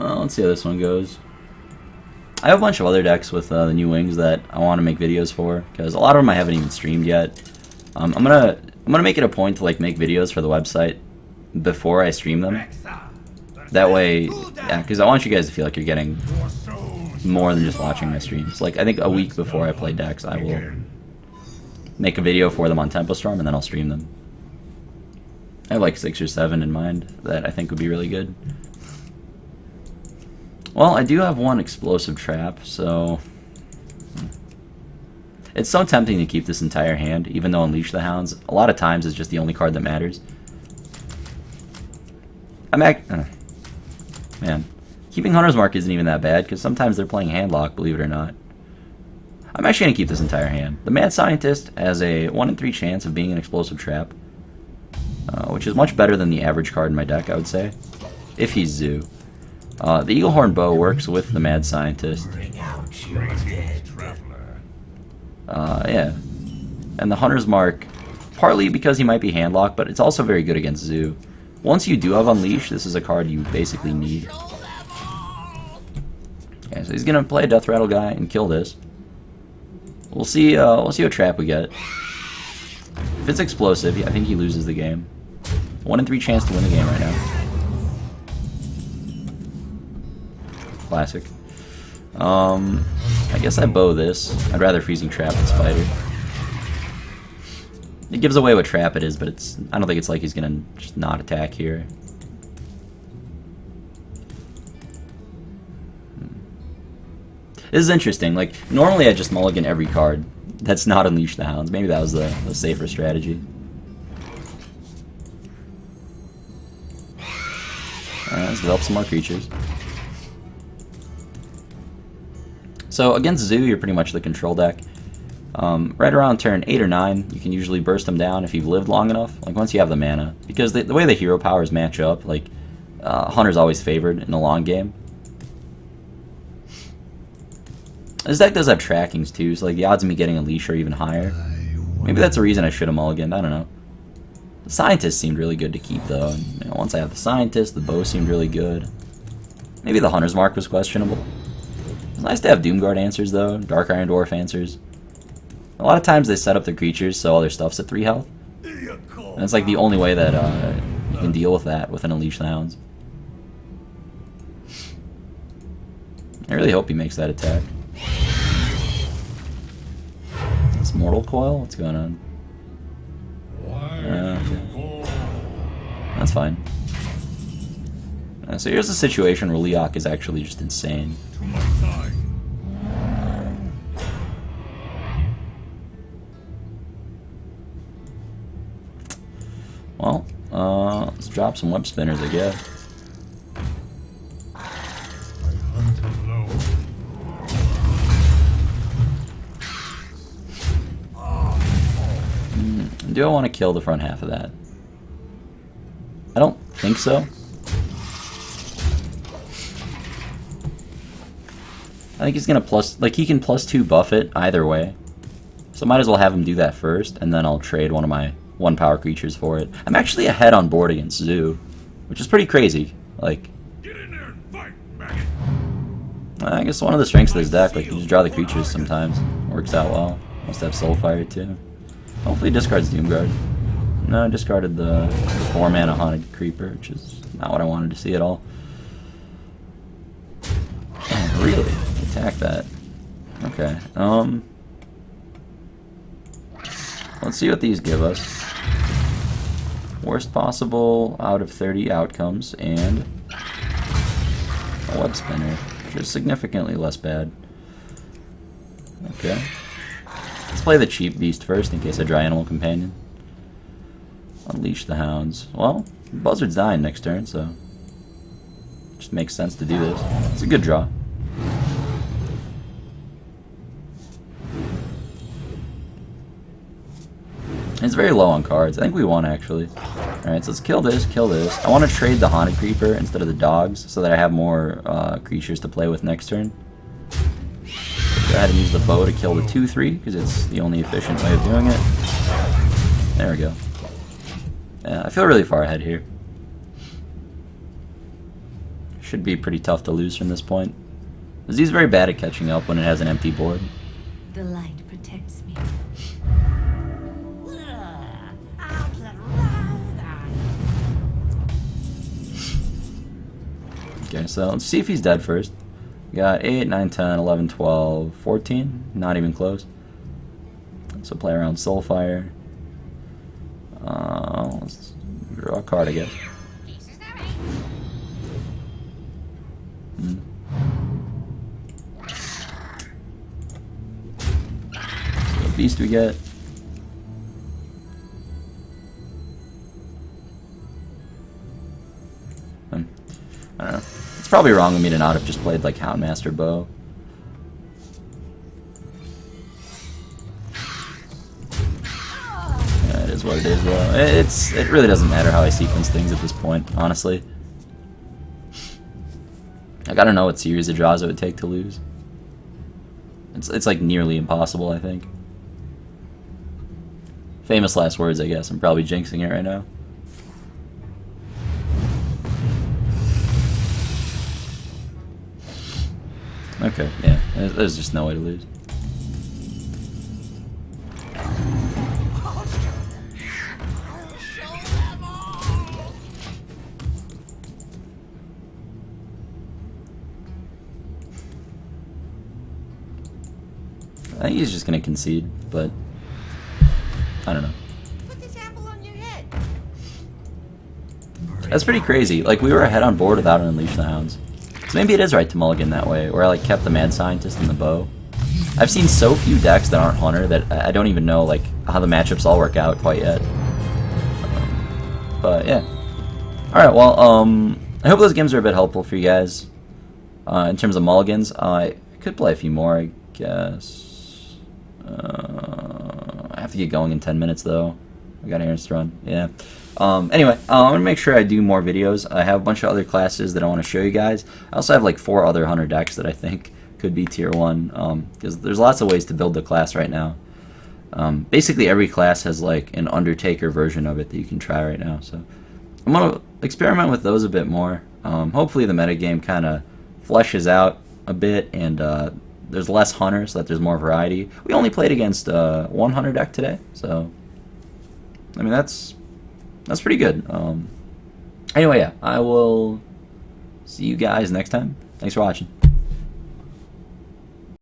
Let's see how this one goes. I have a bunch of other decks with the new wings that I want to make videos for, because a lot of them I haven't even streamed yet. I'm gonna make it a point to like make videos for the website before I stream them. That way, yeah, because I want you guys to feel like you're getting more than just watching my streams. Like, I think a week before I play decks, I will make a video for them on Tempo Storm, and then I'll stream them. I have like 6 or 7 in mind that I think would be really good. Well, I do have one explosive trap, so it's so tempting to keep this entire hand, even though Unleash the Hounds a lot of times is just the only card that matters. Man, keeping Hunter's Mark isn't even that bad, because sometimes they're playing Handlock, believe it or not. I'm actually going to keep this entire hand. The Mad Scientist has a 1 in 3 chance of being an explosive trap, which is much better than the average card in my deck, I would say, if he's Zoo. The Eaglehorn Bow works with the Mad Scientist. Yeah. And the Hunter's Mark, partly because he might be Handlock, but it's also very good against Zoo. Once you do have Unleash, this is a card you basically need. Okay, so he's gonna play a Death Rattle guy and kill this. We'll see what trap we get. If it's explosive, I think he loses the game. 1 in 3 chance to win the game right now. Classic. I guess I bow this. I'd rather Freezing Trap than Spider. It gives away what trap it is, but I don't think it's like he's gonna just not attack here. This is interesting. Like, normally I just mulligan every card that's not Unleash the Hounds. Maybe that was the safer strategy. Alright, let's develop some more creatures. So against Zoo, you're pretty much the control deck. Right around turn 8 or 9, you can usually burst them down if you've lived long enough, like once you have the mana. Because the way the hero powers match up, like, Hunter's always favored in the long game. This deck does have trackings too, so like the odds of me getting a leash are even higher. Maybe that's a reason I should have mulliganed, I don't know. The Scientist seemed really good to keep though, and you know, once I have the Scientist, the bow seemed really good. Maybe the Hunter's Mark was questionable. It's nice to have Doomguard answers though, Dark Iron Dwarf answers. A lot of times they set up their creatures so all their stuff's at 3 health. And it's like the only way that you can deal with that with an Unleash the Hounds. I really hope he makes that attack. This Mortal Coil? What's going on? Okay. That's fine. So here's a situation where Leok is actually just insane. Well, let's drop some web spinners, I guess. Do I want to kill the front half of that? I don't think so. I think he's gonna he can +2 buff it either way. So might as well have him do that first, and then I'll trade one of my 1 power creatures for it. I'm actually ahead on board against Zoo, which is pretty crazy. Like, get in there and fight, maggot. I guess one of the strengths of this deck, like you just draw the creatures sometimes, works out well. Must have Soulfire too. Hopefully he discards Doomguard. No, I discarded the 4 mana Haunted Creeper, which is not what I wanted to see at all. Oh, really? Attack that. Okay. Let's see what these give us. Worst possible out of 30 outcomes, and a web spinner, which is significantly less bad. Okay. Let's play the cheap beast first in case I draw Animal Companion. Unleash the Hounds. Well, Buzzard's dying next turn, so it just makes sense to do this. It's a good draw. It's very low on cards. I think we won, actually. Alright, so let's kill this, kill this. I want to trade the Haunted Creeper instead of the dogs so that I have more creatures to play with next turn. Go ahead and use the bow to kill the 2/3 because it's the only efficient way of doing it. There we go. Yeah, I feel really far ahead here. should be pretty tough to lose from this point. Z's very bad at catching up when it has an empty board. The light protects me. Okay, so let's see if he's dead first. We got 8, 9, 10, 11, 12, 14. Not even close. So play around Soulfire. Let's draw a card, I guess. So what beast we get? I don't know. It's probably wrong of me to not have just played like Houndmaster Bow. Yeah, it is what it is, though. It really doesn't matter how I sequence things at this point, honestly. I gotta know what series of draws it would take to lose. It's like nearly impossible, I think. Famous last words, I guess. I'm probably jinxing it right now. Okay, yeah, there's just no way to lose. I think he's just gonna concede, but I don't know. Put this apple on your head. That's pretty crazy. Like, we were ahead on board without an Unleash the Hounds. So maybe it is right to mulligan that way, where I like kept the Mad Scientist and the bow. I've seen so few decks that aren't Hunter that I don't even know like how the matchups all work out quite yet. But yeah. Alright, well, I hope those games are a bit helpful for you guys. In terms of mulligans, I could play a few more, I guess. I have to get going in 10 minutes though. I got errands to run. Yeah. Anyway, I'm going to make sure I do more videos. I have a bunch of other classes that I want to show you guys. I also have like 4 other Hunter decks that I think could be tier 1. Because there's lots of ways to build the class right now. Basically every class has like an Undertaker version of it that you can try right now. So I'm going to experiment with those a bit more. Hopefully the metagame kind of fleshes out a bit and there's less Hunter so that there's more variety. We only played against one Hunter deck today, so I mean that's pretty good. Anyway, yeah, I will see you guys next time. Thanks for watching.